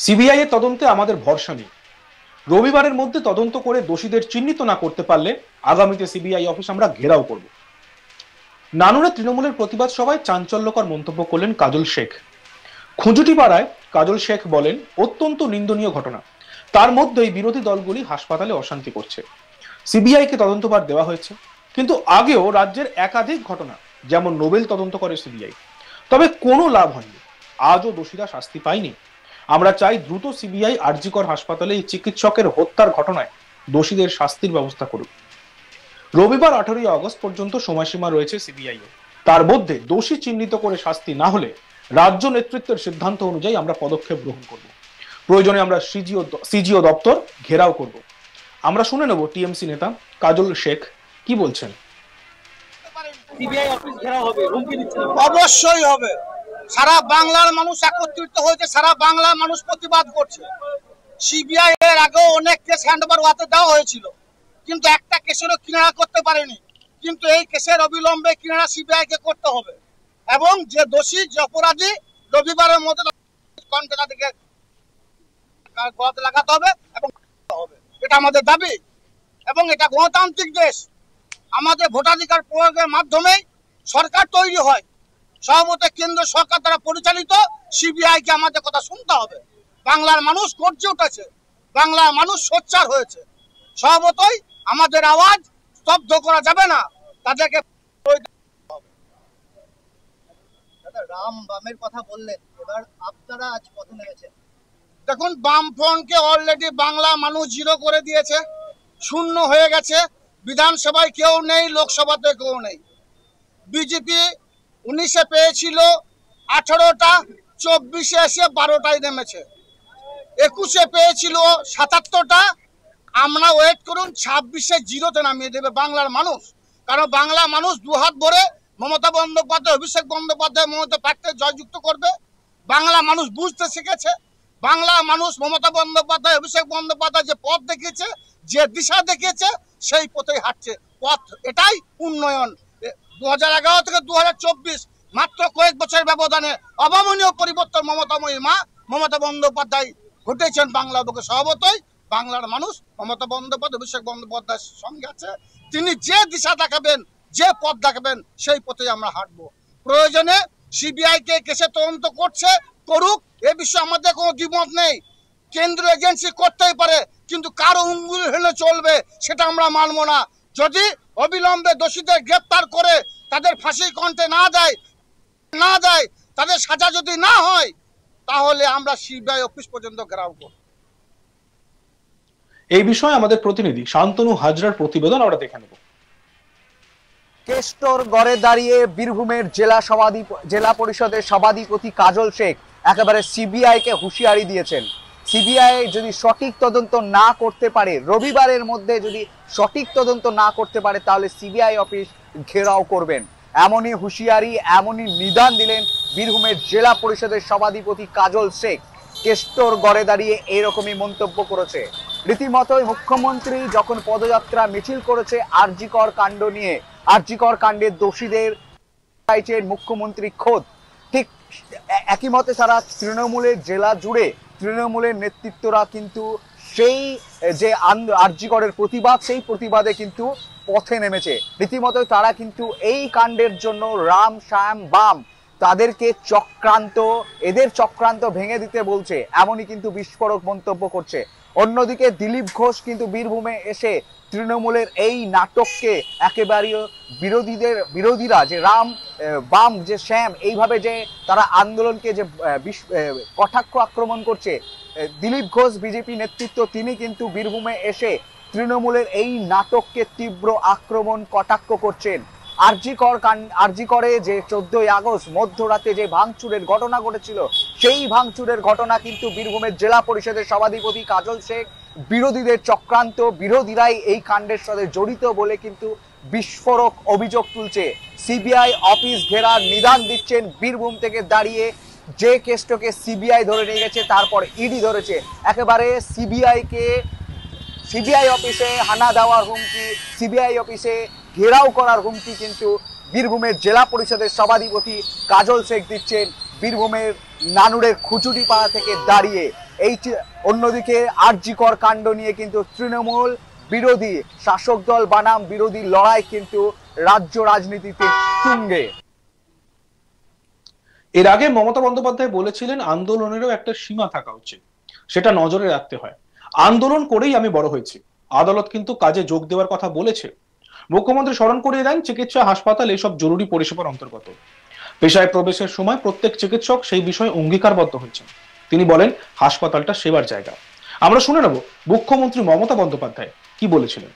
CBI এর তদন্তে আমাদের ভরসা নেই। রবিবারের মধ্যে তদন্ত করে দোষীদের চিহ্নিত না করতে পারলে আগামীতে সিবিআই অফিস আমরা ঘেরাও করব। নানুরে তৃণমূলের প্রতিবাদ সভায় চাঞ্চল্যকর মন্তব্য করলেন কাজল শেখ। খুঁজুটিপাড়ায় কাজল শেখ বলেন, অত্যন্ত নিন্দনীয় ঘটনা। তার মধ্যেই বিরোধী দলগুলি হাসপাতালে অশান্তি করছে। সিবিআই কে তদন্তভার দেওয়া হয়েছে, কিন্তু আগেও রাজ্যের একাধিক ঘটনা যেমন নোবেল তদন্ত করে সিবিআই, তবে কোনো লাভ হয়নি। আজও দোষীরা শাস্তি পায়নি। আমরা চাই দ্রুত সিবিআই আরজি কর হাসপাতালে এই চিকিৎসকের হত্যার ঘটনায় দোষীদের শাস্তির ব্যবস্থা করুক। রবিবার 18 আগস্ট পর্যন্ত সময়সীমা রয়েছে সিবিআই এর। তার মধ্যে দোষী চিহ্নিত করে শাস্তি না হলে রাজ্য নেতৃত্বের সিদ্ধান্ত অনুযায়ী আমরা পদক্ষেপ গ্রহণ করব। প্রয়োজনে আমরা সিজিও দপ্তর ঘেরাও করব। আমরা শুনে নেব টিএমসি নেতা কাজল শেখ কি বলছেন। সিবিআই অফিস ঘেরাও হবে, হুমকি দিচ্ছেন? অবশ্যই হবে। সারা বাংলার মানুষ একত্রিত হয়েছে, সারা বাংলার মানুষ প্রতিবাদ করছে। সিবিআই এর আগেও অনেক কেস হ্যান্ডওভার হাতে দেওয়া হয়েছিল, কিন্তু একটা কেসেরও কিনারা করতে পারেনি। কিন্তু এই কেসের অবিলম্বে কিনারা সিবিআই কে করতে হবে, এবং যে দোষী যে অপরাধী রবিবারের মধ্যে তাদেরকে গলাতে লাগাতে হবে এবং এটা আমাদের দাবি। এবং এটা গণতান্ত্রিক দেশ, আমাদের ভোটাধিকার প্রয়োগের মাধ্যমে সরকার তৈরি হয়। সর্বত কেন্দ্র সরকার দ্বারা পরিচালিত। সিবিআই কে আমাদের কথা শুনতে হবে। বাংলার মানুষ গর্জে উঠেছে, বাংলার মানুষ সোচ্চার হয়েছে। সর্বতই আমাদের আওয়াজ স্তব্ধ করা যাবে না, তাদেরকে। রাম বামের কথা বললেন, এবার আপনারা আজ পথে নেমেছেন। দেখুন, বামফ্রন্টকে অলরেডি বাংলা মানুষ জিরো করে দিয়েছে, শূন্য হয়ে গেছে। বিধানসভায় কেউ নেই, লোকসভাতে কেউ নেই। বিজেপি 19-এ পেয়েছিল 18টা, 24-এ এসে 12টায় নেমেছে। 21-এ পেয়েছিল 77টা। আমরা ওয়েট করুন, 26-এ জিরোতে নামিয়ে দেবে বাংলার মানুষ। কারণ বাংলা মানুষ দুহাত ভরে মমতা বন্দ্যোপাধ্যায়, অভিষেক বন্দ্যোপাধ্যায়, মমতা প্রার্থীকে জয়যুক্ত করবে। বাংলা মানুষ বুঝতে শিখেছে। বাংলা মানুষ মমতা বন্দ্যোপাধ্যায়, অভিষেক বন্দ্যোপাধ্যায় যে পথ দেখিয়েছে, যে দিশা দেখিয়েছে, সেই পথেই হাঁটছে। পথ এটাই উন্নয়ন। 2011 থেকে 2024 মাত্র কয়েক বছর ব্যবধানে অভাবনীয় পরিবর্তন মমতাময়ী মা মমতা বন্দ্যোপাধ্যায় ঘটেছেন বাংলা বুকে। সর্বতই বাংলার মানুষ মমতা বন্দ্যোপাধ্যায়, অভিষেক বন্দ্যোপাধ্যায়ের সঙ্গে আছে। তিনি যে দিশা দেখাবেন, যে পথ দেখাবেন, সেই পথেই আমরা হাঁটবো। প্রয়োজনে সিবিআই কে কেসে তদন্ত করছে, করুক, এ বিষয়ে আমাদের কোনো দ্বিমত নেই। কেন্দ্রীয় এজেন্সি করতেই পারে, কিন্তু কারো অঙ্গুল হেলে চলবে সেটা আমরা মানবো না। যদি অবিলম্বে দোষীদের গ্রেপ্তার করে তাদের ফাঁসির কণ্ঠে না দেয়, তাদের সাজা যদি না হয়, তাহলে আমরা সিবিআই অফিস পর্যন্ত ঘেরাও করব। এই বিষয়ে আমাদের প্রতিনিধি শান্তনু হাজরার প্রতিবেদন আমরা দেখে নেব। কেষ্টর গড়ে দাঁড়িয়ে বীরভূমের জেলা পরিষদের সভাধিপতি কাজল শেখ একেবারে সিবিআই কে হুঁশিয়ারি দিয়েছেন। সিবিআই যদি সঠিক তদন্ত না করতে পারে, রবিবারের মধ্যে যদি সঠিক তদন্ত না করতে পারে, তাহলে সিবিআই অফিস ঘেরাও করবেন। এমনই হুঁশিয়ারি, এমনই নিদান দিলেন বীরভূমের জেলা পরিষদের সভাধিপতি কাজল শেখ। কেষ্টর গড়ে দাঁড়িয়ে এইরকমই মন্তব্য করেছে। রীতিমতোই মুখ্যমন্ত্রী যখন পদযাত্রা মিছিল করেছে আরজি কর কাণ্ড নিয়ে, আরজি কর কাণ্ডের দোষীদের চাইছেন মুখ্যমন্ত্রী খোদ, ঠিক একই মতে সারা তৃণমূলের জেলা জুড়ে তৃণমূলের নেতৃত্বরা কিন্তু সেই যে আরজি করের প্রতিবাদ, সেই প্রতিবাদে কিন্তু পথে নেমেছে। রীতিমতো তারা কিন্তু এই কাণ্ডের জন্য রাম শ্যাম বাম তাদেরকে এদের চক্রান্ত ভেঙে দিতে বলছে, এমনই কিন্তু বিস্ফোরক মন্তব্য করছে। অন্যদিকে দিলীপ ঘোষ কিন্তু বীরভূমে এসে তৃণমূলের এই নাটককে একেবারে বিরোধীরা যে রাম বাম যে শ্যাম এইভাবে যে তারা আন্দোলনকে যে কটাক্ষ আক্রমণ করছে, দিলীপ ঘোষ বিজেপি নেতৃত্ব তিনি কিন্তু বীরভূমে এসে তৃণমূলের এই নাটককে তীব্র আক্রমণ কটাক্ষ করছেন। আরজি করে যে 14 আগস্ট মধ্যরাতে যে ভাঙচুরের ঘটনা ঘটেছিল, সেই ভাঙচুরের ঘটনা কিন্তু বীরভূমের জেলা পরিষদের সভাধিপতি কাজল শেখ বিরোধীদের চক্রান্ত, বিরোধীরাই এই কাণ্ডের সাথে জড়িত বলে কিন্তু বিস্ফোরক অভিযোগ তুলছে। সিবিআই অফিস ঘেরার নিদান দিচ্ছেন বীরভূম থেকে দাঁড়িয়ে। যে কেসটাকে সিবিআই ধরে নিয়ে গেছে, তারপর ইডি ধরেছে। একেবারে সিবিআই অফিসে হানা দেওয়ার হুমকি, সিবিআই অফিসে ঘেরাও করার হুমকি কিন্তু বীরভূমের জেলা পরিষদের সভাধিপতি কাজল শেখ দিচ্ছেন বীরভূমের নানুরের খুচুটিপাড়া থেকে দাঁড়িয়ে। অন্যদিকে আরজিকর কাণ্ড নিয়ে কিন্তু তৃণমূল বিরোধী, শাসক দল বানাম বিরোধী লড়াই কিন্তু রাজ্য রাজনীতিতে তুঙ্গে। এর আগে মমতা বন্দ্যোপাধ্যায় বলেছিলেন আন্দোলনেরও একটা সীমা থাকা উচিত, সেটা নজরে রাখতে হয়। আন্দোলন করেই আমি বড় হয়েছি। আদালত কিন্তু কাজে যোগ দেওয়ার কথা বলেছে। মুখ্যমন্ত্রী স্মরণ করিয়ে দেন চিকিৎসা, হাসপাতাল এসব জরুরি পরিষেবার অন্তর্গত। পেশায় প্রবেশের সময় প্রত্যেক চিকিৎসক সেই বিষয়ে অঙ্গীকারবদ্ধ হয়েছেন। তিনি বলেন হাসপাতালটা সেবার জায়গা। আমরা শুনে নেব মুখ্যমন্ত্রী মমতা বন্দ্যোপাধ্যায় কি বলেছিলেন।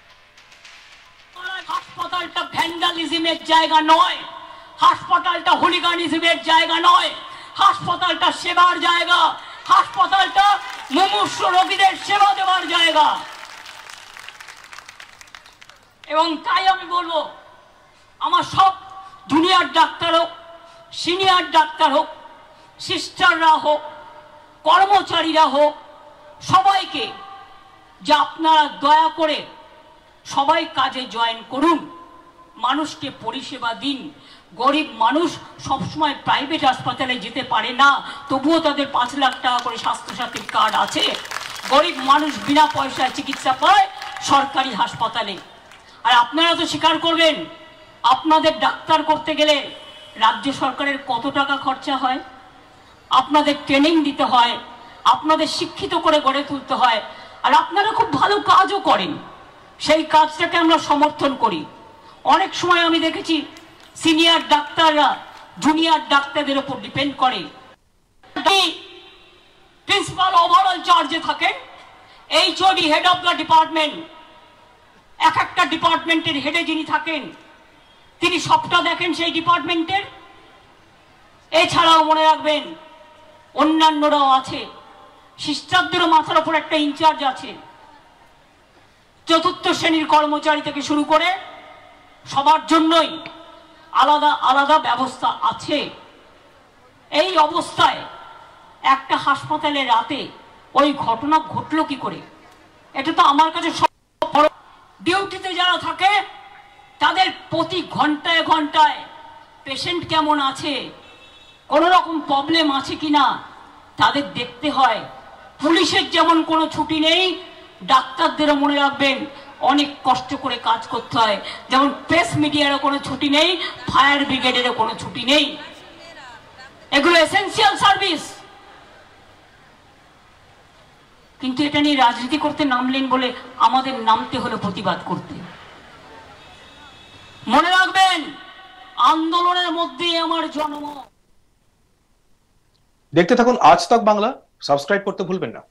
হাসপাতালটা ভ্যান্ডালিজমের জায়গা নয়, হাসপাতালটা হুলিগানিজমের জায়গা নয়, হাসপাতালটা সেবার জায়গা, হাসপাতালটা মুমূর্ষ রোগীদের সেবা দেওয়ার জায়গা। এবং তাই আমি বলবো, আমার সব জুনিয়র ডাক্তার হোক, সিনিয়র ডাক্তার হোক, সিস্টাররা হোক, কর্মচারীরা হোক, সবাইকে যে আপনারা দয়া করে সবাই কাজে জয়েন করুন, মানুষকে পরিষেবা দিন। গরিব মানুষ সবসময় প্রাইভেট হাসপাতালে যেতে পারে না, তবুও তাদের 5 লাখ টাকা করে স্বাস্থ্যসাথীর কার্ড আছে। গরিব মানুষ বিনা পয়সায় চিকিৎসা পায় সরকারি হাসপাতালে। আর আপনারা তো স্বীকার করবেন, আপনাদের ডাক্তার করতে গেলে রাজ্য সরকারের কত টাকা খরচা হয়। আপনাদের ট্রেনিং দিতে হয়, আপনাদের শিক্ষিত করে গড়ে তুলতে হয়, আর আপনারা খুব ভালো কাজও করেন। সেই কাজটাকে আমরা সমর্থন করি। অনেক সময় আমি দেখেছি সিনিয়র ডাক্তাররা জুনিয়র ডাক্তারদের উপর ডিপেন্ড করে। প্রিন্সিপাল ওভারঅল চার্জে থাকেন, HOD head of the department, এক একটা ডিপার্টমেন্টের হেডে যিনি থাকেন তিনি সবটা দেখেন সেই ডিপার্টমেন্টের। এছাড়াও মনে রাখবেন অন্যান্যরাও আছে, সিস্টারদেরও মাথার উপর একটা ইনচার্জ আছে। 4র্থ শ্রেণীর কর্মচারী থেকে শুরু করে সবার জন্যই আলাদা আলাদা ব্যবস্থা আছে। এই অবস্থায় একটা হাসপাতালে রাতে ওই ঘটনা ঘটলো কি করে? এটা তো আমার কাছে ডিউটিতে যারা থাকে তাদের প্রতি ঘন্টায় ঘন্টায় পেশেন্ট কেমন আছে, কোনো রকম প্রবলেম আছে কিনা তাদের দেখতে হয়। পুলিশের যেমন কোনো ছুটি নেই, ডাক্তারদেরও মনে রাখবেন অনেক কষ্ট করে কাজ করতে হয়। যেমন প্রেস মিডিয়ারও কোনো ছুটি নেই, ফায়ার ব্রিগেডেরও কোনো ছুটি নেই। এগুলো এসেনশিয়াল সার্ভিস। কিন্তু এটা নিয়ে রাজনীতি করতে নামলেন বলে আমাদের নামতে হলো প্রতিবাদ করতে। মনে রাখবেন আন্দোলনের মধ্যেই আমার জন্ম। দেখতে থাকুন আজ তক বাংলা, সাবস্ক্রাইব করতে ভুলবেন না।